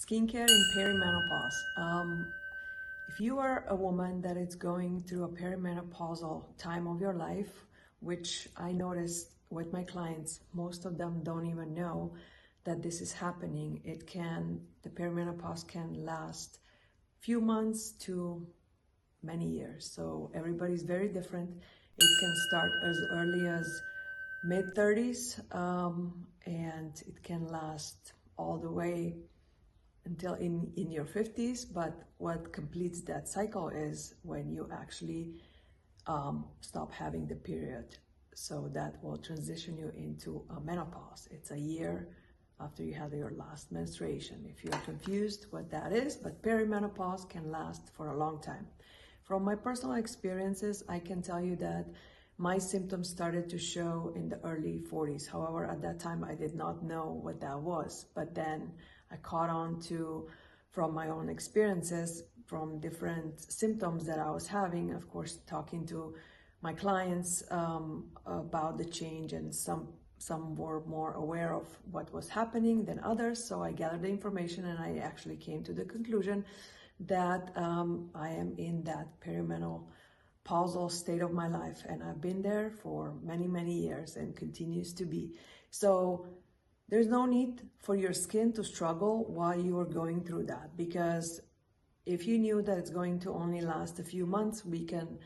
Skincare in perimenopause. If you are a woman that is going through a perimenopausal time of your life, which I noticed with my clients, most of them don't even know that this is happening. The perimenopause can last few months to many years. So everybody's very different. It can start as early as mid-30s, and it can last all the way until in your 50s. But what completes that cycle is when you actually stop having the period. So that will transition you into a menopause. It's a year after you had your last menstruation. If you're confused what that is, but perimenopause can last for a long time. From my personal experiences, I can tell you that my symptoms started to show in the early 40s. However, at that time, I did not know what that was. But then I caught on to, from my own experiences, from different symptoms that I was having, of course, talking to my clients about the change, and some were more aware of what was happening than others. So I gathered the information and I actually came to the conclusion that I am in that perimenopausal state of my life, and I've been there for many, many years and continues to be. So there's no need for your skin to struggle while you are going through that, because if you knew that it's going to only last a few months, we can,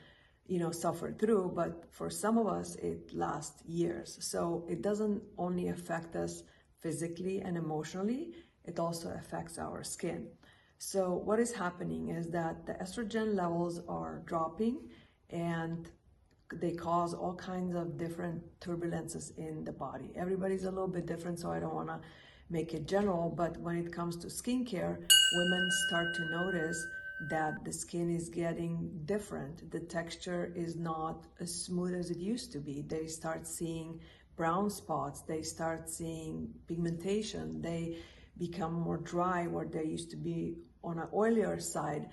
suffer through. But for some of us, it lasts years. So it doesn't only affect us physically and emotionally, it also affects our skin. So what is happening is that the estrogen levels are dropping, and they cause all kinds of different turbulences in the body. Everybody's a little bit different, so I don't want to make it general, but when it comes to skincare, women start to notice that the skin is getting different. The texture is not as smooth as it used to be. They start seeing brown spots, they start seeing pigmentation, they become more dry where they used to be on an oilier side,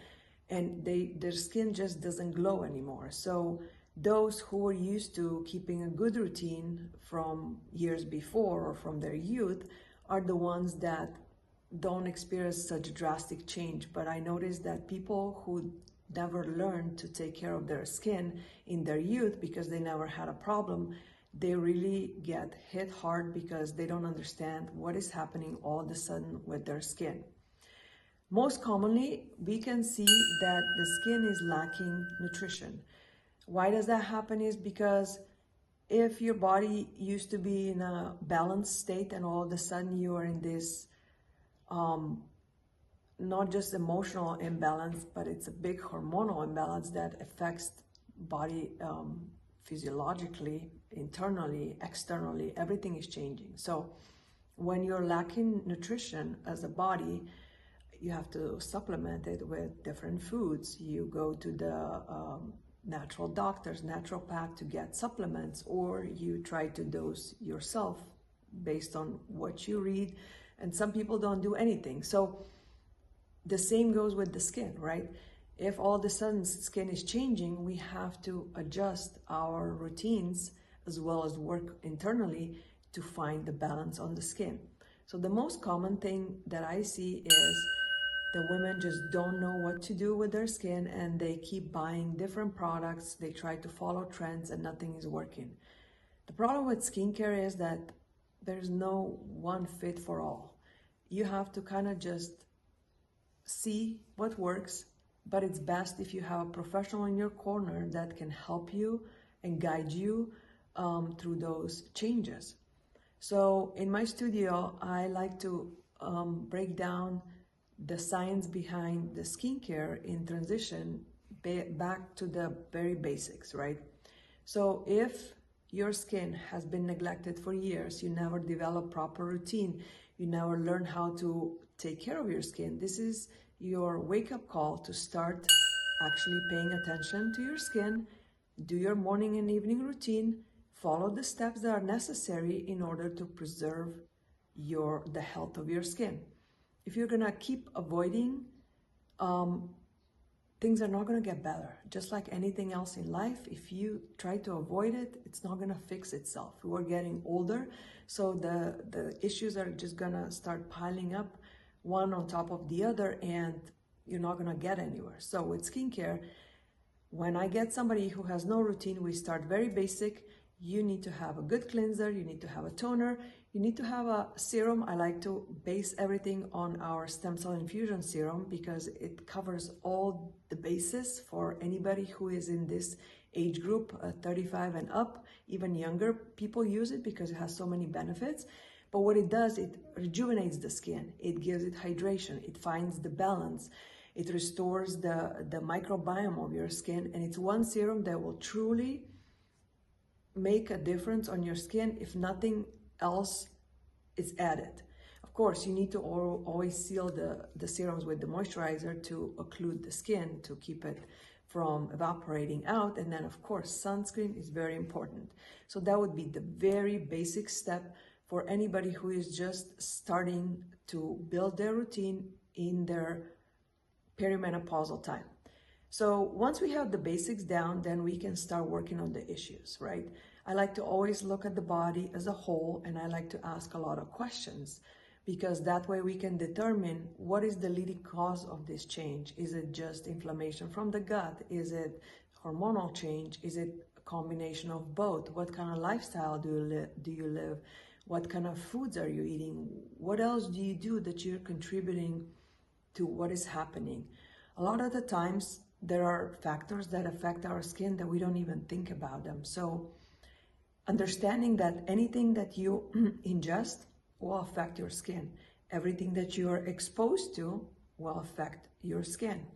and their skin just doesn't glow anymore. So those who are used to keeping a good routine from years before or from their youth are the ones that don't experience such drastic change. But I noticed that people who never learned to take care of their skin in their youth because they never had a problem, they really get hit hard because they don't understand what is happening all of a sudden with their skin. Most commonly, we can see that the skin is lacking nutrition. Why does that happen? Is because if your body used to be in a balanced state and all of a sudden you are in this not just emotional imbalance, but it's a big hormonal imbalance that affects body physiologically, internally, externally, everything is changing. So when you're lacking nutrition as a body, you have to supplement it with different foods. You go to the natural doctors, naturopath, to get supplements, or you try to dose yourself based on what you read. And some people don't do anything. So the same goes with the skin, right? If all of a sudden skin is changing, we have to adjust our routines as well as work internally to find the balance on the skin. So the most common thing that I see is the women just don't know what to do with their skin, and they keep buying different products. They try to follow trends and nothing is working. The problem with skincare is that there's no one fit for all. You have to kind of just see what works, but it's best if you have a professional in your corner that can help you and guide you through those changes. So in my studio, I like to break down the science behind the skincare in transition back to the very basics, right? So if your skin has been neglected for years, you never develop proper routine, you never learn how to take care of your skin, this is your wake-up call to start actually paying attention to your skin, do your morning and evening routine, follow the steps that are necessary in order to preserve the health of your skin. If you're gonna keep avoiding, things are not gonna get better. Just like anything else in life, if you try to avoid it, it's not gonna fix itself. We're getting older, so the issues are just gonna start piling up one on top of the other, and you're not gonna get anywhere. So with skincare, when I get somebody who has no routine, we start very basic. You need to have a good cleanser, you need to have a toner, you need to have a serum. I like to base everything on our stem cell infusion serum because it covers all the bases for anybody who is in this age group, 35 and up. Even younger people use it because it has so many benefits. But what it does, it rejuvenates the skin, it gives it hydration, it finds the balance, it restores the microbiome of your skin, and it's one serum that will truly make a difference on your skin if nothing else is added. Of course, you need to always seal the serums with the moisturizer to occlude the skin, to keep it from evaporating out. And then of course, sunscreen is very important. So that would be the very basic step for anybody who is just starting to build their routine in their perimenopausal time. So once we have the basics down, then we can start working on the issues, right? I like to always look at the body as a whole, and I like to ask a lot of questions because that way we can determine what is the leading cause of this change. Is it just inflammation from the gut? Is it hormonal change? Is it a combination of both? What kind of lifestyle do you live? What kind of foods are you eating? What else do you do that you're contributing to what is happening? A lot of the times there are factors that affect our skin that we don't even think about them. So understanding that anything that you ingest will affect your skin. Everything that you are exposed to will affect your skin.